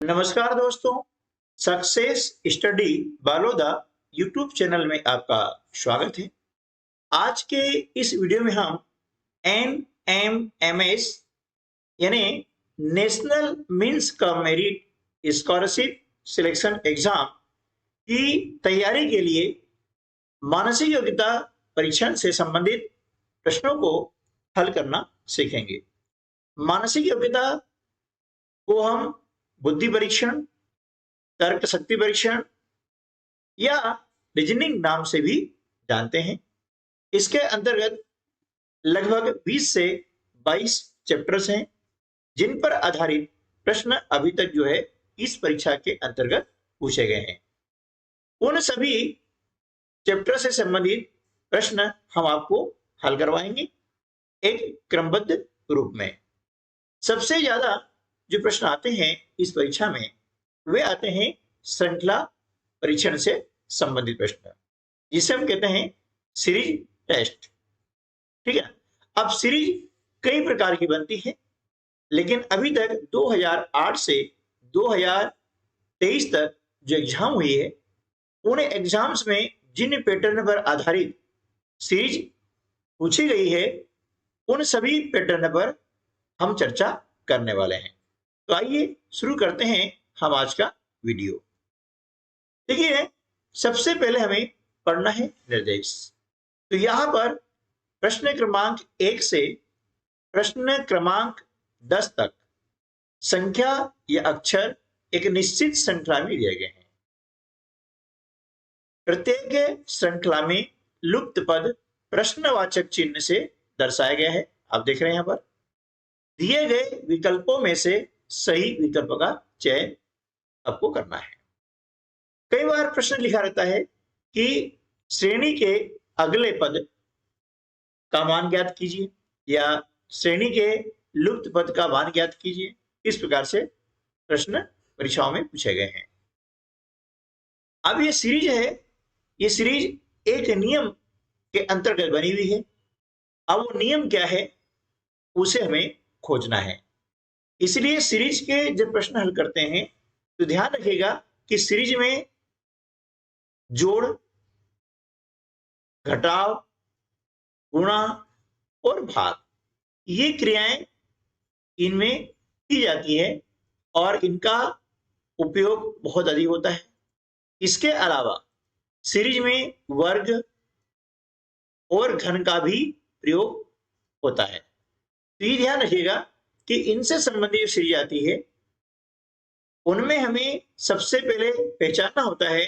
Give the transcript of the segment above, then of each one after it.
नमस्कार दोस्तों, success study Baloda YouTube channel में आपका स्वागत है। आज के इस वीडियो में हम NMMS यानी national means cum merit scholarship selection exam की तैयारी के लिए मानसिक योग्यता परीक्षण से संबंधित प्रश्नों को हल करना सीखेंगे। मानसिक योग्यता को हम बुद्धि परीक्षण, तर्क शक्ति परीक्षण या रीजनिंग नाम से भी जानते हैं। इसके अंतर्गत लगभग 20 से 22 चैप्टर्स हैं जिन पर आधारित प्रश्न अभी तक इस परीक्षा के अंतर्गत पूछे गए हैं। उन सभी चैप्टर से संबंधित प्रश्न हम आपको हल करवाएंगे एक क्रमबद्ध रूप में। सबसे ज्यादा जो प्रश्न आते हैं इस परीक्षा में वे आते हैं श्रृंखला परीक्षण से संबंधित प्रश्न, जिसे हम कहते हैं सीरीज टेस्ट। ठीक है, अब सीरीज कई प्रकार की बनती है, लेकिन अभी तक 2008 से 2023 तक जो एग्जाम हुई है उन एग्जाम्स में जिन पैटर्न पर आधारित सीरीज पूछी गई है उन सभी पैटर्न पर हम चर्चा करने वाले हैं। तो आइए शुरू करते हैं हम आज का वीडियो। देखिए, सबसे पहले हमें पढ़ना है निर्देश। तो यहां पर प्रश्न क्रमांक 1 से प्रश्न क्रमांक 10 तक संख्या या अक्षर एक निश्चित श्रृंखला में दिए गए हैं। प्रत्येक श्रृंखला में लुप्त पद प्रश्नवाचक चिन्ह से दर्शाया गया है। आप देख रहे हैं यहां पर दिए गए विकल्पों में से सही विकल्प का चयन आपको करना है। कई बार प्रश्न लिखा रहता है कि श्रेणी के अगले पद का मान ज्ञात कीजिए या श्रेणी के लुप्त पद का मान ज्ञात कीजिए। इस प्रकार से प्रश्न परीक्षाओं में पूछे गए हैं। अब ये सीरीज है, ये सीरीज एक नियम के अंतर्गत बनी हुई है। अब वो नियम क्या है उसे हमें खोजना है। इसलिए सीरीज के जब प्रश्न हल करते हैं तो ध्यान रखिएगा कि सीरीज में जोड़, घटाव, गुणा और भाग ये क्रियाएं इनमें की जाती है और इनका उपयोग बहुत अधिक होता है। इसके अलावा सीरीज में वर्ग और घन का भी प्रयोग होता है। तो ये ध्यान रखिएगा कि इनसे संबंधित जो सीरीज आती है उनमें हमें सबसे पहले पहचानना होता है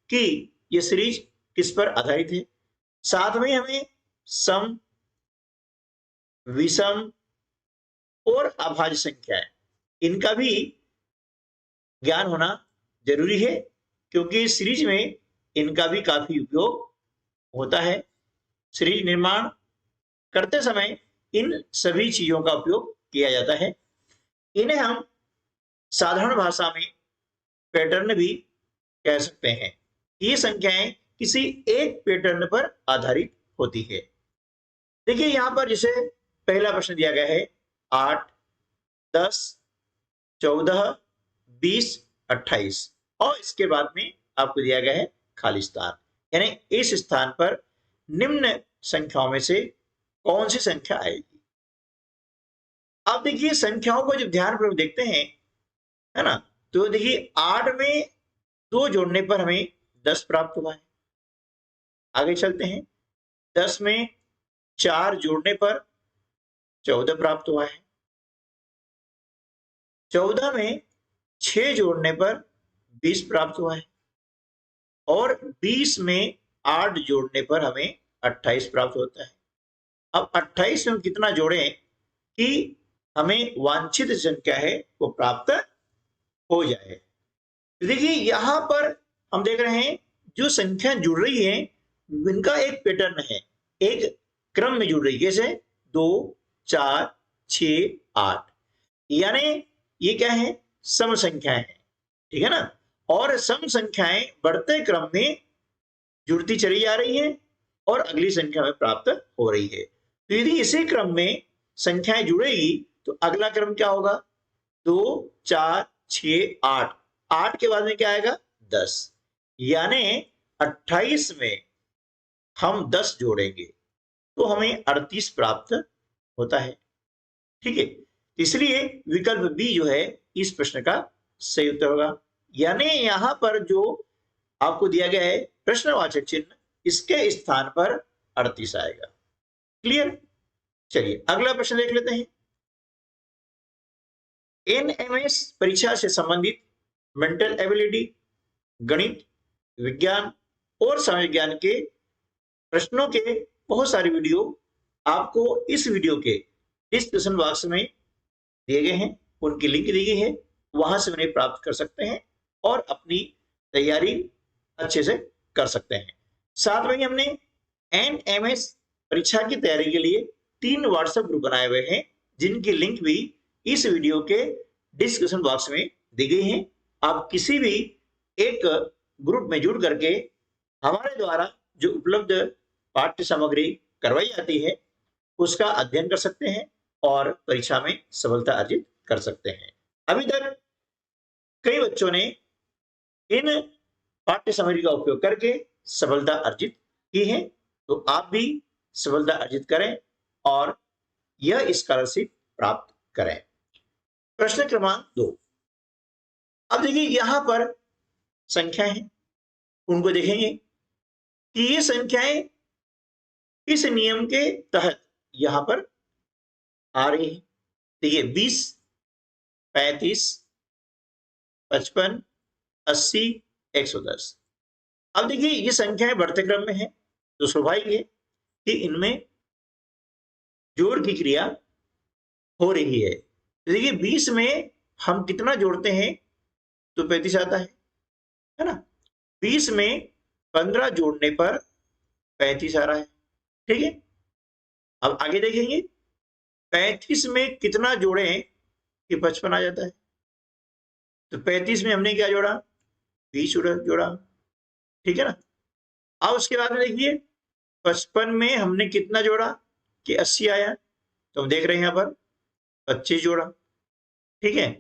कि यह सीरीज किस पर आधारित है। साथ में हमें सम, विषम और अभाज्य संख्याएं इनका भी ज्ञान होना जरूरी है, क्योंकि सीरीज में इनका भी काफी उपयोग होता है। सीरीज निर्माण करते समय इन सभी चीजों का उपयोग किया जाता है। इन्हें हम साधारण भाषा में पैटर्न भी कह सकते हैं। ये संख्याएं किसी एक पैटर्न पर आधारित होती है। देखिए यहां पर जैसे पहला प्रश्न दिया गया है 8, 10, 14, 20, 28 और इसके बाद में आपको दिया गया है खाली स्थान, यानी इस स्थान पर निम्न संख्याओं में से कौन सी संख्या आएगी। अब देखिए संख्याओं को जब ध्यानपूर्वक देखते हैं, है ना, तो देखिए 8 में 2 जोड़ने पर हमें 10 प्राप्त हुआ है। आगे चलते हैं, 10 में 4 जोड़ने पर 14 प्राप्त हुआ है। 14 में 6 जोड़ने पर 20 प्राप्त हुआ है और 20 में 8 जोड़ने पर हमें 28 प्राप्त होता है। अब 28 में हम कितना जोड़ें कि हमें वांछित संख्या है वो प्राप्त हो जाए। देखिए यहां पर हम देख रहे हैं जो संख्या जुड़ रही है इनका एक पैटर्न है, एक क्रम में जुड़ रही है। जैसे 2, 4, 6, 8, यानी ये क्या है, सम संख्याएं हैं। ठीक है ना, और सम संख्याएं बढ़ते क्रम में जुड़ती चली जा रही है और अगली संख्या में प्राप्त हो रही है। तो यदि इसी क्रम में संख्याएं जुड़ेगी तो अगला क्रम क्या होगा, 2, 4, 6 8, 8 के बाद में क्या आएगा 10, यानी 28 में हम 10 जोड़ेंगे तो हमें 38 प्राप्त होता है। ठीक है, इसलिए विकल्प बी जो है इस प्रश्न का सही उत्तर होगा। यानी यहां पर जो आपको दिया गया है प्रश्नवाचक चिन्ह, इसके स्थान पर 38 आएगा। क्लियर? चलिए अगला प्रश्न देख लेते हैं। एनएमएस परीक्षा से संबंधित मेंटल एबिलिटी, गणित, विज्ञान और समाज विज्ञान के प्रश्नों के बहुत सारे वीडियो आपको इस वीडियो के डिस्क्रिप्शन बॉक्स में दिए गए हैं, उनकी लिंक दी गई है, वहां से उन्हें प्राप्त कर सकते हैं और अपनी तैयारी अच्छे से कर सकते हैं। साथ में हमने एनएमएस परीक्षा की तैयारी के लिए 3 व्हाट्सएप ग्रुप बनाए हुए हैं, जिनकी लिंक भी इस वीडियो के डिस्क्रिप्शन बॉक्स में दी गई है। आप किसी भी एक ग्रुप में जुड़ करके हमारे द्वारा जो उपलब्ध पाठ्य सामग्री करवाई जाती है उसका अध्ययन कर सकते हैं और परीक्षा में सफलता अर्जित कर सकते हैं। अभी तक कई बच्चों ने इन पाठ्य सामग्री का उपयोग करके सफलता अर्जित की है, तो आप भी सफलता अर्जित करें और यह स्कॉलरशिप प्राप्त करें। प्रश्न क्रमांक 2। अब देखिए यहां पर संख्याएं हैं, उनको देखेंगे कि ये संख्याएं इस नियम के तहत यहां पर आ रही है। देखिए 20, 35, 55, 80, 110। अब देखिए ये संख्याएं बढ़ते क्रम में है, तो स्वाभाविक है कि इनमें जोड़ की क्रिया हो रही है। देखिए 20 में हम कितना जोड़ते हैं तो 35 आता है ना। 20 में 15 जोड़ने पर 35 आ रहा है। ठीक है, अब आगे देखेंगे 35 में कितना जोड़े कि 55 आ जाता है। तो 35 में हमने क्या जोड़ा, 20 जोड़ा। ठीक है ना। अब उसके बाद में देखिए 55 में हमने कितना जोड़ा कि 80 आया, तो हम देख रहे हैं यहां पर 25 जोड़ा। ठीक है,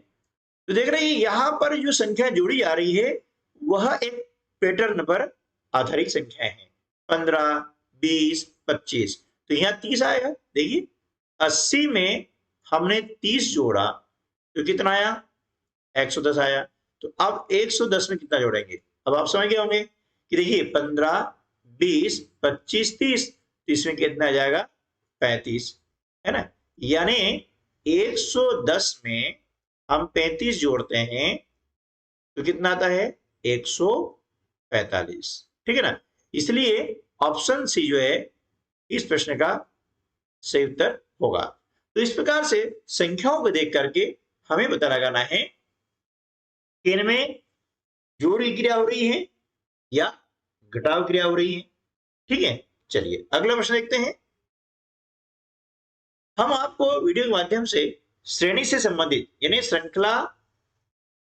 तो देख रहे हैं यहां पर जो संख्या जोड़ी आ रही है वह एक पैटर्न पर आधारित संख्या है। 15, 20, 25, तो यहां 30 आएगा। देखिए 80 में हमने 30 जोड़ा तो कितना आया, 110 आया। तो अब 110 में कितना जोड़ेंगे, अब आप समझ गए होंगे कि देखिए 15, 20, 25, 30, तो इसमें कितना आ जाएगा 35, है ना। यानी 110 में हम 35 जोड़ते हैं तो कितना आता है 145। ठीक है ना। इसलिए ऑप्शन सी जो है इस प्रश्न का सही उत्तर होगा। तो इस प्रकार से संख्याओं को देख करके हमें पता लगाना है कि इनमें जोड़ की क्रिया हो रही है या घटाव क्रिया हो रही है। ठीक है, चलिए अगला प्रश्न देखते हैं। हम आपको वीडियो के माध्यम से श्रेणी से संबंधित यानी श्रृंखला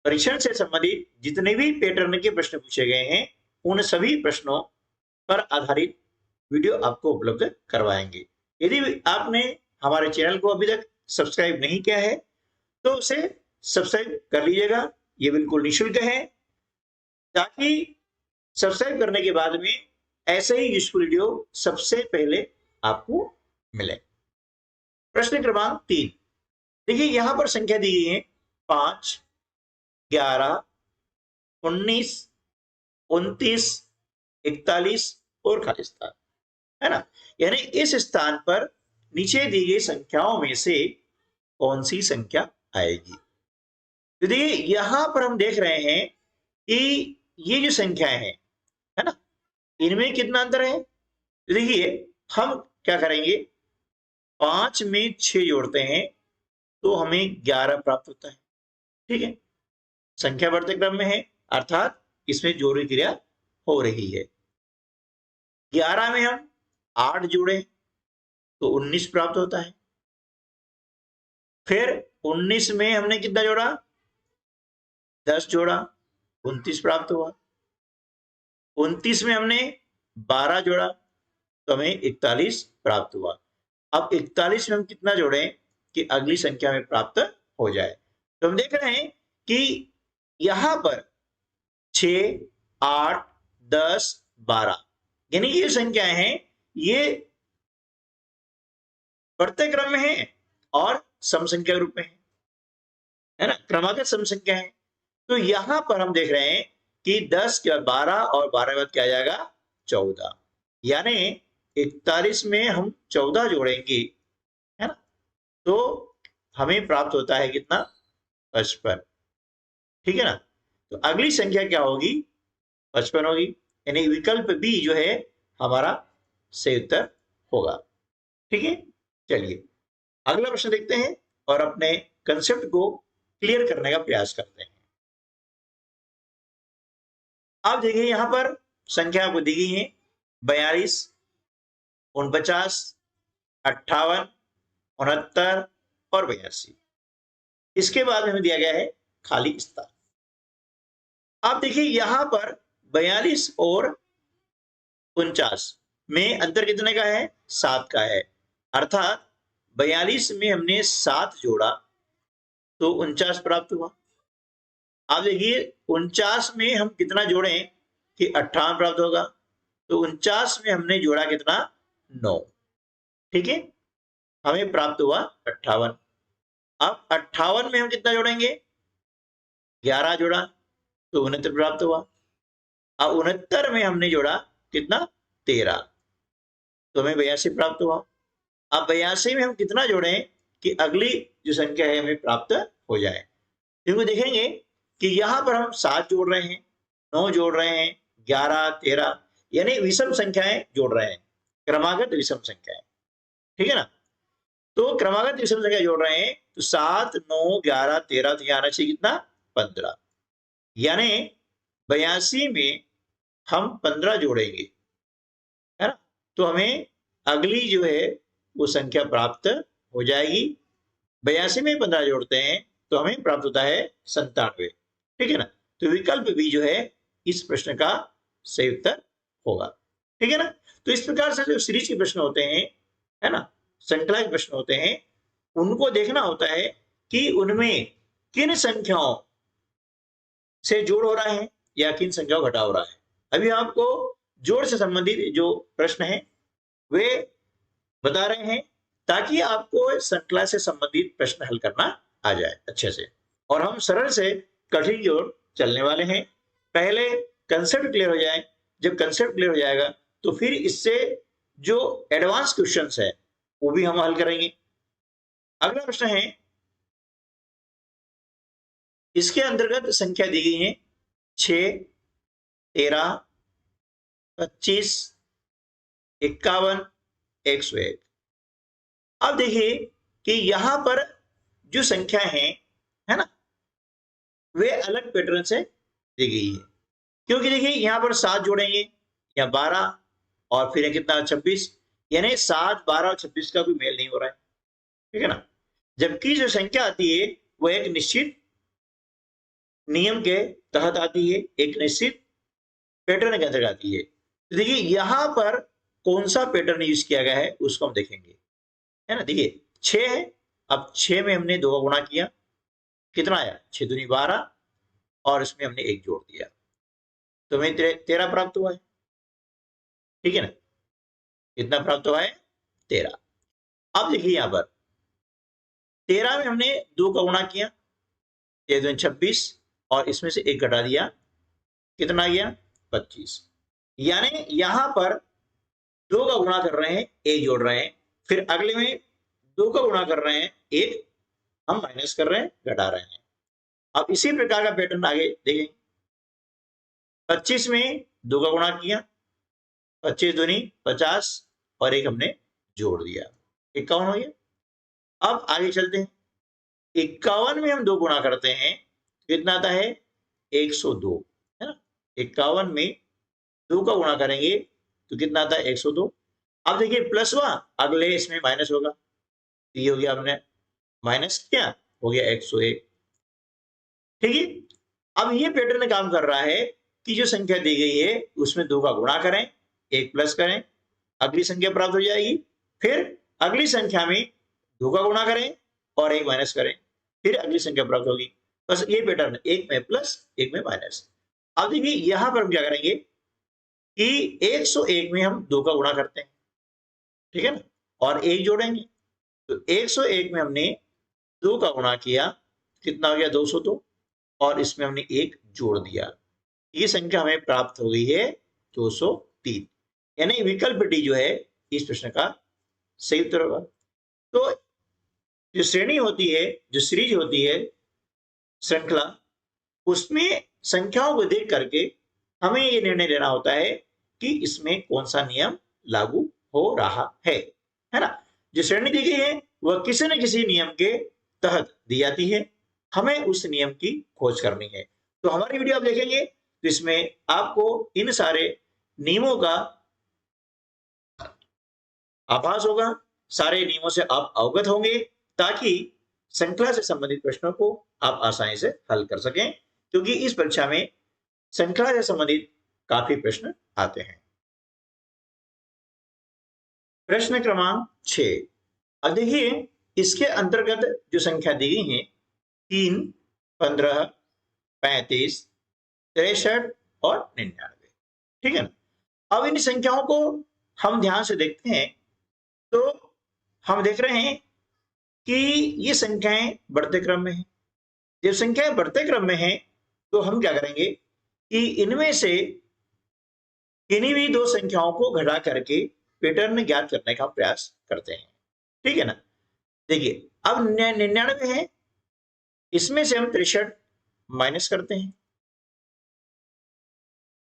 परीक्षण से संबंधित जितने भी पैटर्न के प्रश्न पूछे गए हैं उन सभी प्रश्नों पर आधारित वीडियो आपको उपलब्ध करवाएंगे। यदि आपने हमारे चैनल को अभी तक सब्सक्राइब नहीं किया है तो उसे सब्सक्राइब कर लीजिएगा, ये बिल्कुल निःशुल्क है, ताकि सब्सक्राइब करने के बाद में ऐसे ही यूजफुल वीडियो सबसे पहले आपको मिले। प्रश्न क्रमांक 3, देखिए यहां पर संख्या दी गई है 5, 11, 19, 29, 41 और खाली स्थान, है ना। यानी इस स्थान पर नीचे दी गई संख्याओं में से कौन सी संख्या आएगी। तो देखिए यहां पर हम देख रहे हैं कि ये जो संख्याएं हैं, है ना, इनमें कितना अंतर है। तो देखिए हम क्या करेंगे, 5 में 6 जोड़ते हैं तो हमें 11 प्राप्त होता है। ठीक है, संख्या बढ़ते क्रम में है अर्थात इसमें जोड़ की क्रिया हो रही है। 11 में हम 8 जोड़े तो 19 प्राप्त होता है। फिर 19 में हमने कितना जोड़ा, 10 जोड़ा, 29 प्राप्त हुआ। 29 में हमने 12 जोड़ा तो हमें 41 प्राप्त हुआ। अब 41 में हम कितना जोड़ें कि अगली संख्या में प्राप्त हो जाए। तो हम देख रहे हैं कि यहां पर 6, 8, 10, 12 यानी ये संख्याएं हैं, ये बढ़ते क्रम में है और सम संख्या रूप में है ना, क्रमागत सम संख्या है। तो यहां पर हम देख रहे हैं कि 10 के बाद 12 और 12 के बाद क्या आ जाएगा 14, यानी 41 में हम 14 जोड़ेंगे, है ना, तो हमें प्राप्त होता है कितना 55, ठीक है ना। तो अगली संख्या क्या होगी 55 होगी, यानी विकल्प बी जो है हमारा सही उत्तर होगा, ठीक है। चलिए अगला प्रश्न देखते हैं और अपने कंसेप्ट को क्लियर करने का प्रयास करते हैं। आप देखिए यहां पर संख्या आपको दी गई है 42, 49, 58, 69 और 82। इसके बाद हमें दिया गया है खाली स्थान। आप देखिए यहां पर 42 और 49 में अंतर कितने का है 7 का है, अर्थात 42 में हमने 7 जोड़ा तो 49 प्राप्त हुआ। आप देखिए 49 में हम कितना जोड़ें कि 58 प्राप्त होगा, तो 49 में हमने जोड़ा कितना 9, ठीक है, हमें प्राप्त हुआ 58। अब 58 में हम कितना जोड़ेंगे 11 जोड़ा तो 69 प्राप्त हुआ। अब 69 में हमने जोड़ा कितना 13 तो हमें 82 प्राप्त हुआ। अब 82 में हम कितना जोड़ें कि अगली जो संख्या है हमें प्राप्त हो जाए, क्योंकि देखेंगे कि यहां पर हम 7 जोड़ रहे हैं, 9 जोड़ रहे हैं, 11, 13 यानी विषम संख्याएं जोड़ रहे हैं, क्रमागत विषम संख्याएं, ठीक है ना। तो क्रमागत विषम संख्या जोड़ रहे हैं तो 7, 9, 11, 13 तो यहां आना चाहिए कितना 15, यानी 82 में हम 15 जोड़ेंगे, है ना, तो हमें अगली जो है वो संख्या प्राप्त हो जाएगी। 82 में 15 जोड़ते हैं तो हमें प्राप्त होता है 97, ठीक है ना। तो विकल्प बी जो है इस प्रश्न का सही उत्तर होगा, ठीक है ना। तो इस प्रकार से जो सीरीज के प्रश्न होते हैं, है ना, श्रृंखला के प्रश्न होते हैं, उनको देखना होता है कि उनमें किन संख्याओं से जोड़ हो रहा है या किन संख्याओं घटा हो रहा है। अभी आपको जोड़ से संबंधित जो प्रश्न है वे बता रहे हैं ताकि आपको श्रृंखला से संबंधित प्रश्न हल करना आ जाए अच्छे से, और हम सरल से कठिन की ओर चलने वाले हैं। पहले कंसेप्ट क्लियर हो जाए, जब कंसेप्ट क्लियर हो जाएगा तो फिर इससे जो एडवांस क्वेश्चंस है वो भी हम हल करेंगे। अगला प्रश्न है, इसके अंतर्गत संख्या दी गई है 6, 13, 25, 51, 101। अब देखिए कि यहां पर जो संख्या है ना, वे अलग पैटर्न से दी गई है, क्योंकि देखिए यहां पर 7 जोड़ेंगे या 12 और फिर कितना 26, यानी 7, 12 और 26 का कोई मेल नहीं हो रहा है, ठीक है ना। जबकि जो संख्या आती है वो एक निश्चित नियम के तहत आती है, एक निश्चित पैटर्न के अंतर्गत आती है। तो देखिए यहां पर कौन सा पैटर्न यूज किया गया है उसको हम देखेंगे, है ना। देखिए 6 है, अब 6 में हमने 2 का गुणा किया, कितना आया 6 दूनी 12 और इसमें हमने 1 जोड़ दिया तो हमें 13 प्राप्त हुआ है, ठीक है ना। कितना प्राप्त हुआ है 13। अब देखिए यहां पर 13 में हमने 2 का गुणा किया, 6 दूनी 26 और इसमें से 1 घटा दिया, कितना आ गया 25, यानी यहां पर 2 का गुणा कर रहे हैं 1 जोड़ रहे हैं, फिर अगले में 2 का गुणा कर रहे हैं 1 हम माइनस कर रहे हैं घटा रहे हैं। अब इसी प्रकार का पैटर्न आगे देखेंगे, 25 में 2 का गुणा किया, 25 दूनी 50 और 1 हमने जोड़ दिया, 51 हो गया। अब आगे चलते हैं, 51 में हम 2 गुणा करते हैं, कितना आता है 102, है ना। 51 में 2 का गुणा करेंगे तो कितना आता है 102। अब देखिए प्लस हुआ, अगले इसमें माइनस होगा, तो ये हो गया, हमने माइनस किया, हो गया 101, ठीक है। अब ये पैटर्न काम कर रहा है कि जो संख्या दी गई है उसमें 2 का गुणा करें, 1 प्लस करें, अगली संख्या प्राप्त हो जाएगी, फिर अगली संख्या में 2 का गुणा करें और 1 माइनस करें, फिर अगली संख्या प्राप्त होगी। बस ये पैटर्न, एक में प्लस एक में माइनस। अब देखिए यहां पर हम क्या करेंगे कि 101 में हम 2 का गुणा करते हैं, ठीक है ना, और 1 जोड़ेंगे। तो 101 में हमने 2 का गुणा किया, कितना हो गया 202, और इसमें हमने 1 जोड़ दिया। ये संख्या हमें प्राप्त हो गई है 203, यानी विकल्प डी जो है इस प्रश्न का सही उत्तर होगा। तो जो श्रेणी होती है, जो सीरीज होती है, श्रृंखला, उसमें संख्याओं को देख करके हमें ये निर्णय लेना होता है कि इसमें कौन सा नियम लागू हो रहा है ना। जो श्रेणी दी गई है वह किसी न किसी नियम के तहत दी जाती है, हमें उस नियम की खोज करनी है। तो हमारी वीडियो आप देखेंगे तो इसमें आपको इन सारे नियमों का आभास होगा, सारे नियमों से आप अवगत होंगे, ताकि श्रृंखला से संबंधित प्रश्नों को आप आसानी से हल कर सकें, क्योंकि इस परीक्षा में श्रृंखला से संबंधित काफी प्रश्न आते हैं। प्रश्न क्रमांक 6, अब देखिए इसके अंतर्गत जो संख्या दी गई है 3, 15, 35, 63 और 99, ठीक है ना। अब इन संख्याओं को हम ध्यान से देखते हैं तो हम देख रहे हैं कि ये संख्याएं बढ़ते क्रम में हैं। जब संख्याएं बढ़ते क्रम में हैं तो हम क्या करेंगे कि इनमें से किन्हीं भी 2 संख्याओं को घटा करके पैटर्न ज्ञात करने का प्रयास करते हैं, ठीक है ना। देखिए अब 99 है, इसमें से हम 63 माइनस करते हैं,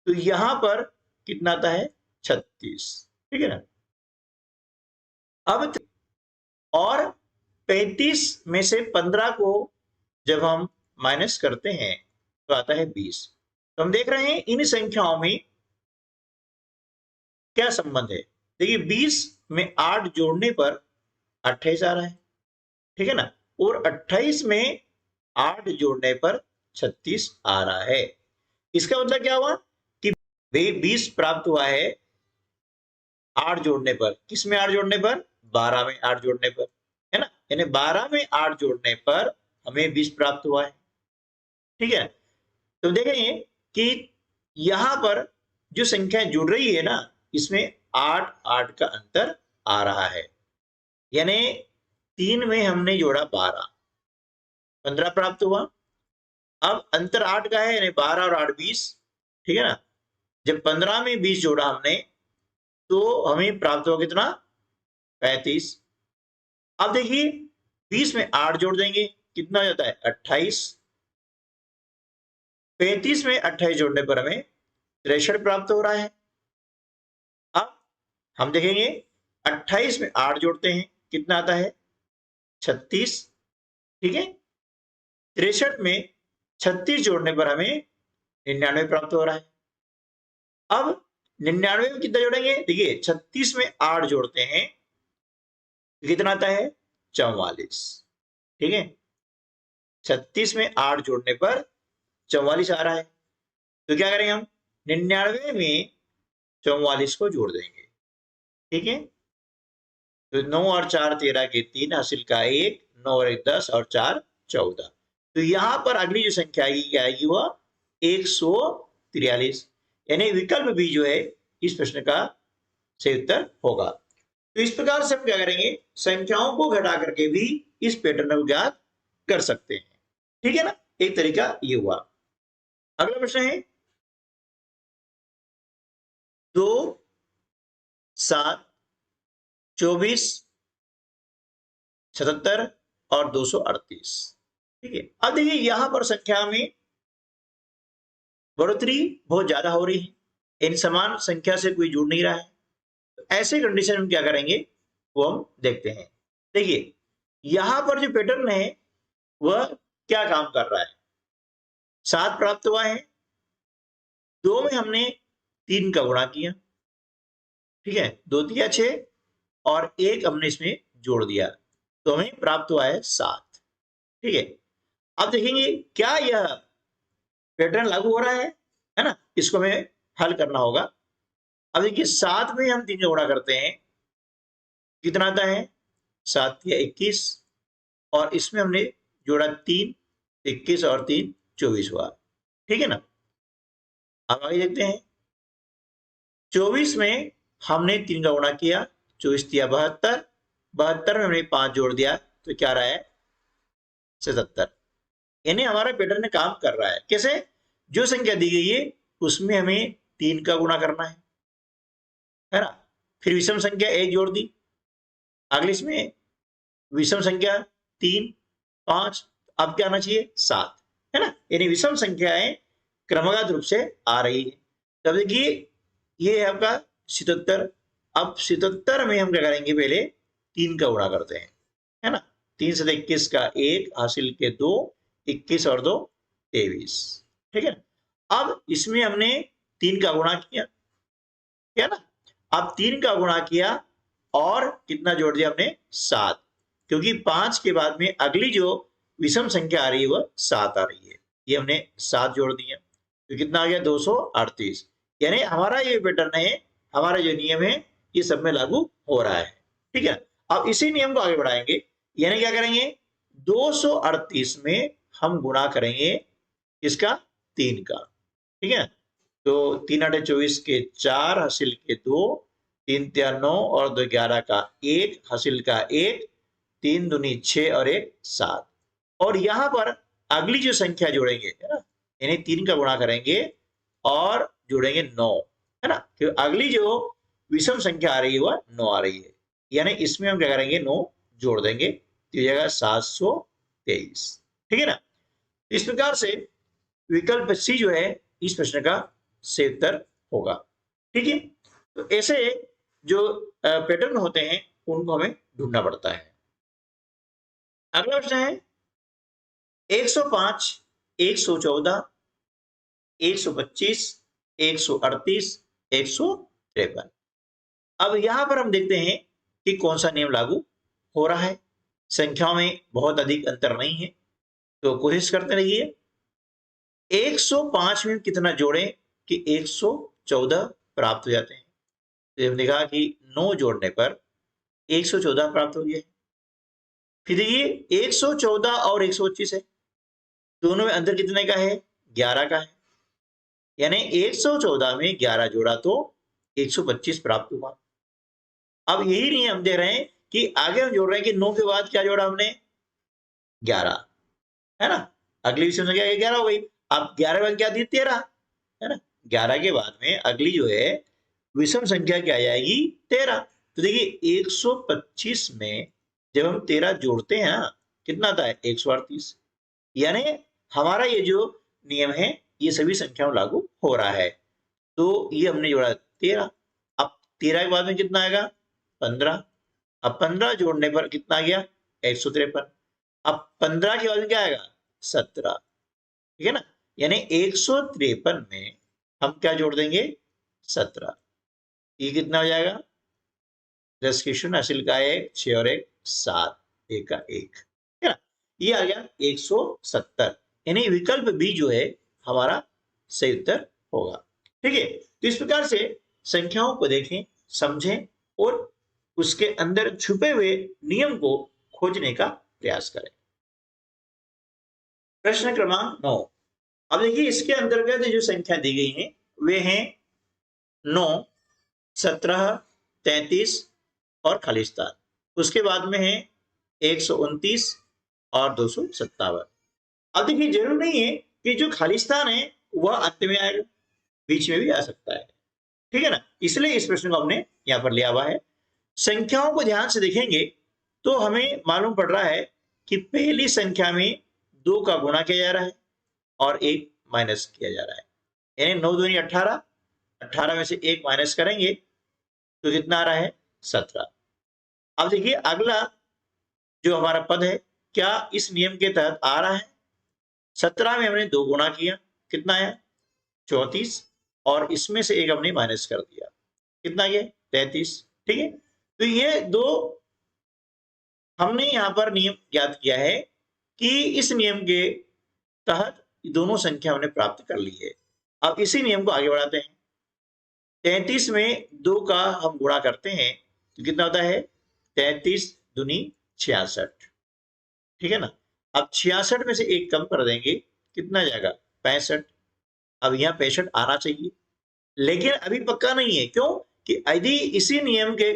तो यहां पर कितना आता है 36, ठीक है ना। अब और 35 में से 15 को जब हम माइनस करते हैं तो आता है 20। तो हम देख रहे हैं इन संख्याओं में क्या संबंध है। देखिए 20 में 8 जोड़ने पर 28 आ रहा है, ठीक है ना, और 28 में 8 जोड़ने पर 36 आ रहा है। इसका मतलब क्या हुआ कि 20 प्राप्त हुआ है 8 जोड़ने पर। किस में 8 जोड़ने पर? 12 में 8 जोड़ने पर, है ना, यानी 12 में 8 जोड़ने पर हमें 20 प्राप्त हुआ है, ठीक है। तो देखेंगे कि यहां पर जो संख्या जुड़ रही है ना, इसमें 8 8 का अंतर आ रहा है, यानी 3 में हमने जोड़ा 12, 15 प्राप्त हुआ। अब अंतर 8 का है, यानी 12 और 8 20, ठीक है ना। जब 15 में 20 जोड़ा हमने तो हमें प्राप्त हुआ कितना 35। अब देखिए 20 में 8 जोड़ देंगे, कितना हो जाता है 28। 35 में 28 जोड़ने पर हमें 63 प्राप्त हो रहा है। अब हम देखेंगे 28 में 8 जोड़ते हैं, कितना आता है 36, ठीक है। 63 में 36 जोड़ने पर हमें 99 प्राप्त हो रहा है। अब 99 में कितना जोड़ेंगे? देखिए 36 में 8 जोड़ते हैं, कितना आता है 44, ठीक है। 36 में 8 जोड़ने पर 44 आ रहा है, तो क्या करेंगे हम 99 में 44 को जोड़ देंगे, ठीक है। तो 9 और 4 13 के 3, हासिल का 1, 9 और 1 10 और 4 14। तो यहां पर अगली जो संख्या आएगी क्या आएगी वह 143, यानी विकल्प बी जो है इस प्रश्न का सही उत्तर होगा। तो इस प्रकार से हम क्या करेंगे, संख्याओं को घटा करके भी इस पैटर्न को ज्ञात कर सकते हैं, ठीक है ना। एक तरीका ये हुआ। अगला प्रश्न है 2, 7, 24, 77 और 238, ठीक है। अब देखिए यहां पर संख्या में बढ़ोतरी बहुत ज्यादा हो रही है, इन समान संख्या से कोई जुड़ नहीं रहा है। तो ऐसे कंडीशन में क्या करेंगे वो हम देखते हैं। देखिए यहां पर जो पैटर्न है वह क्या काम कर रहा है, 7 प्राप्त हुआ है, 2 में हमने 3 का गुणा किया, ठीक है, 2 3 6 और 1 हमने इसमें जोड़ दिया, तो हमें प्राप्त हुआ है 7, ठीक है। अब देखेंगे क्या यह पैटर्न लागू हो रहा है ना, इसको हमें हल करना होगा। अब देखिए 7 में हम 3 का गुणा करते हैं, कितना आता है 7 या 21, और इसमें हमने जोड़ा 3, 21 और 3 24 हुआ। ठीक है ना। अब आगे देखते हैं। 24 में हमने 3 का गुणा किया, 24 दिया 72, 72 में हमने 5 जोड़ दिया तो क्या रहा है 77। यानी हमारा पैटर्न में काम कर रहा है। कैसे? जो संख्या दी गई है उसमें हमें 3 का गुणा करना है ना। फिर विषम संख्या 1 जोड़ दी, अगले इसमें विषम संख्या 3 5, अब क्या आना चाहिए 7, है ना। यानी विषम संख्याएं क्रमगत रूप से आ रही है। तब देखिए ये है आपका 77। अब 77 में हम क्या करेंगे, पहले 3 का गुणा करते हैं, है ना। 3 से 21 का 1 हासिल के 2, 21 और 2 23। ठीक है। अब इसमें हमने 3 का गुणा किया, क्या ना। अब 3 का गुणा किया और कितना जोड़ दिया हमने 7, क्योंकि 5 के बाद में अगली जो विषम संख्या आ रही है वह 7 आ रही है। ये हमने 7 जोड़ दिया तो कितना आ गया 238। यानी हमारा ये पैटर्न है, हमारा जो नियम है ये सब में लागू हो रहा है। ठीक है। अब इसी नियम को आगे बढ़ाएंगे, यानी क्या करेंगे 238 में हम गुणा करेंगे इसका 3 का। ठीक है। तो 3 8 24 के 4 हासिल के 2, 3 3 9 और 2 11 का 1 हासिल का 1, 3 दूनी 6 और 1 7। और यहां पर अगली जो संख्या जोड़ेंगे, है ना, यानी 3 का गुणा करेंगे और जोड़ेंगे 9, है ना। तो अगली जो विषम संख्या आ रही है वह 9 आ रही है, यानी इसमें हम क्या करेंगे 9 जोड़ देंगे तो ये जाएगा 723। ठीक है ना। इस प्रकार से विकल्प सी जो है इस प्रश्न का सही उत्तर होगा। ठीक है। तो ऐसे जो पैटर्न होते हैं उनको हमें ढूंढना पड़ता है। अगला प्रश्न है 105, 114, 125, 138, 153। अब यहां पर हम देखते हैं कि कौन सा नियम लागू हो रहा है। संख्याओं में बहुत अधिक अंतर नहीं है तो कोशिश करते रहिए। 105 में कितना जोड़ें कि 114 प्राप्त हो जाते हैं। तो हमने कहा कि 9 जोड़ने पर 114 प्राप्त हो गया। फिर ये 114 और 125 है, दोनों में अंतर कितने का है 11 का है, यानी 114 में 11 जोड़ा तो 125 प्राप्त हुआ। अब यही नहीं हम दे रहे हैं कि आगे हम जोड़ रहे हैं कि 9 के बाद क्या जोड़ा हमने 11, है ना। अगली विषम संख्या 11 हो गई। अब 11 के बाद क्या दी 13, है ना। 11 के बाद में अगली जो है विषम संख्या क्या आ जाएगी 13। तो देखिए 125 में जब हम 13 जोड़ते हैं ना कितना आता है 138। यानी हमारा ये जो नियम है ये सभी संख्याओं लागू हो रहा है। तो ये हमने जोड़ा 13। अब 13 के बाद में कितना आएगा 15। अब 15 जोड़ने पर कितना आ गया 153। अब 15 के बाद में क्या आएगा 17। ठीक है ना। यानी 153 में हम क्या जोड़ देंगे 17। ये कितना हो जाएगा 10 की 0 हासिल का 1 6 और 1 7 1 का 1, है ना। ये आ गया 170। यानी विकल्प बी जो है हमारा सही उत्तर होगा। ठीक है। तो इस प्रकार से संख्याओं को देखें, समझें और उसके अंदर छुपे हुए नियम को खोजने का प्रयास करें। प्रश्न क्रमांक 9। अब देखिए इसके अंतर्गत जो संख्या दी गई है वे हैं 9, 17, 33 और खालिस्तान। उसके बाद में है 129 और 257। अब देखिए जरूर नहीं है कि जो खालिस्तान है वह अंत में आएगा, बीच में भी आ सकता है। ठीक है ना। इसलिए इस प्रश्न को हमने यहां पर लिया हुआ है। संख्याओं को ध्यान से देखेंगे तो हमें मालूम पड़ रहा है कि पहली संख्या में 2 का गुणा किया जा रहा है और 1 माइनस किया जा रहा है, यानी 9 दूनी 18, 18 में से 1 माइनस करेंगे तो कितना आ रहा है 17। अब देखिए अगला जो हमारा पद है क्या इस नियम के तहत आ रहा है। 17 में हमने 2 गुणा किया, कितना है 34, और इसमें से 1 हमने माइनस कर दिया, कितना ये 33। ठीक है। तो ये दो हमने यहां पर नियम ज्ञात किया है कि इस नियम के तहत दोनों संख्या हमने प्राप्त कर ली है। अब इसी नियम को आगे बढ़ाते हैं। 33 में 2 का हम गुणा करते हैं तो कितना होता है 33 दूनी 66। ठीक है ना। अब 66 में से 1 कम कर देंगे, कितना जाएगा 65। अब यहाँ 65 आना चाहिए, लेकिन अभी पक्का नहीं है। क्यों? कि यदि इसी नियम के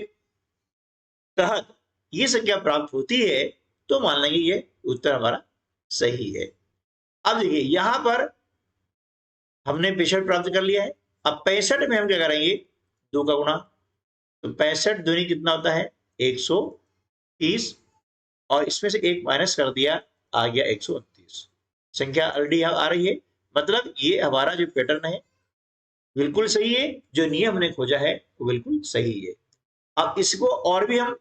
तहत ये संख्या प्राप्त होती है तो मान लेंगे ये उत्तर हमारा सही है। अब देखिए यहां पर हमने 65 प्राप्त कर लिया है। अब 65 में हम क्या करेंगे, 2 का गुणा, तो 65 दूनी कितना होता है 130, और इसमें से 1 माइनस कर दिया, आ गया 129। संख्या ऑलरेडी आ रही है, मतलब ये हमारा जो पैटर्न है बिल्कुल सही है, जो नियम हमने खोजा है वो बिल्कुल सही है। अब इसको और भी हम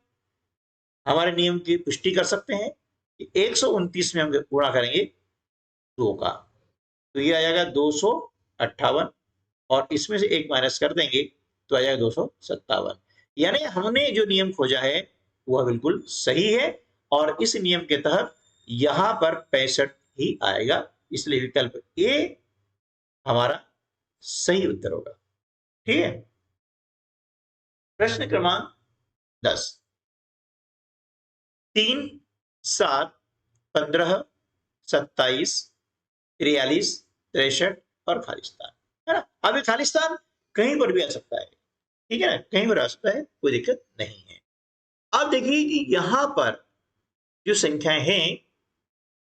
हमारे नियम की पुष्टि कर सकते हैं कि 129 में हम गुणा करेंगे 2 का, तो ये आ जाएगा 258, और इसमें से 1 माइनस कर देंगे तो आ जाएगा 257। यानी हमने जो नियम खोजा है वह बिल्कुल सही है, और इस नियम के तहत यहां पर 65 ही आएगा, इसलिए विकल्प ए हमारा सही उत्तर होगा। ठीक है। प्रश्न क्रमांक 10, 3, 7, 15, 27, 43, 63 और खालिस्तान, है ना। अब खालिस्तान कहीं पर भी आ सकता है, ठीक है ना, कहीं पर आ सकता है, कोई दिक्कत नहीं है। अब देखिए कि यहां पर जो संख्याएं हैं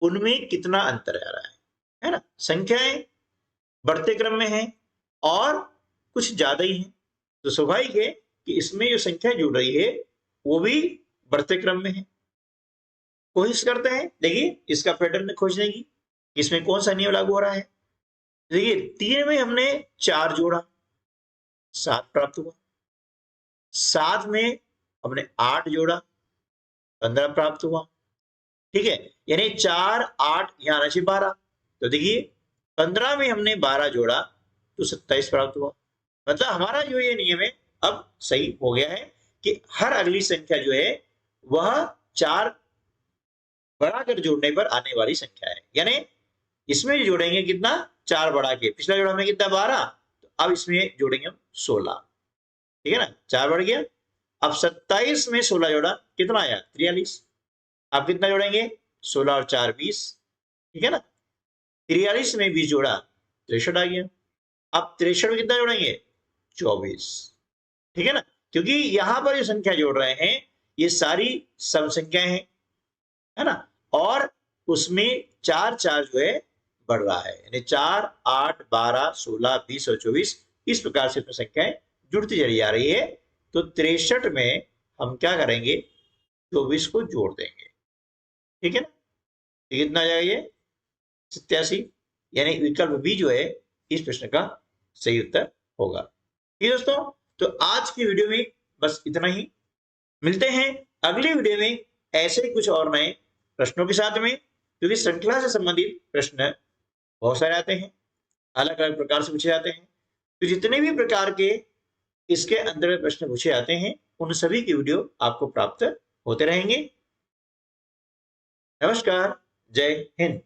उनमें कितना अंतर आ रहा है ना। संख्याएं बढ़ते क्रम में हैं और कुछ ज्यादा ही हैं, तो स्वाभाविक है कि इसमें जो संख्या जुड़ रही है वो भी बढ़ते क्रम में है। कोशिश करते हैं, देखिए इसका पैटर्न खोजने की, इसमें कौन सा नियम लागू हो रहा है। देखिए 3 में हमने 4 जोड़ा, 7 प्राप्त हुआ। 7 में हमने 8 जोड़ा, 15 प्राप्त हुआ। ठीक है, यानी 4, 8 यहां राशि 12। तो देखिए 15 में हमने 12 जोड़ा तो 27 प्राप्त हुआ। मतलब हमारा जो ये नियम है अब सही हो गया है कि हर अगली संख्या जो है वह 4 बढ़ाकर जोड़ने पर आने वाली संख्या है। यानी इसमें जोड़ेंगे कितना, 4 बढ़ा के, पिछला जोड़ा हमने कितना 12, तो अब इसमें जोड़ेंगे हम 16। ठीक है ना, 4 बढ़ गया। अब 27 में 16 जोड़ा, कितना आया 43। अब कितना जोड़ेंगे 16 और 4 20, ठीक है ना। 43 में 20 जोड़ा 63 आ गया। अब 63 में कितना जोड़ेंगे 24, ठीक है ना, क्योंकि यहां पर जो संख्या जोड़ रहे हैं ये सारी सम संख्याएं हैं, है ना, और उसमें 4 4 जो है बढ़ रहा है, यानी 4, 8, 12, 16, 20 और 24 इस प्रकार से संख्याएं जुड़ती चली जा रही है। तो 63 में हम क्या करेंगे 24 को जोड़ देंगे, ठीक है ना। तो कितना आ जाएगा ये 87, यानी विकल्प बी जो है इस प्रश्न का सही उत्तर होगा। ठीक है दोस्तों, तो आज की वीडियो में बस इतना ही। मिलते हैं अगली वीडियो में ऐसे कुछ और नए प्रश्नों के साथ में, क्योंकि श्रृंखला से संबंधित प्रश्न बहुत सारे आते हैं, अलग अलग प्रकार से पूछे जाते हैं। तो जितने भी प्रकार के इसके अंदर प्रश्न पूछे जाते हैं उन सभी की वीडियो आपको प्राप्त होते रहेंगे। नमस्कार, जय हिंद।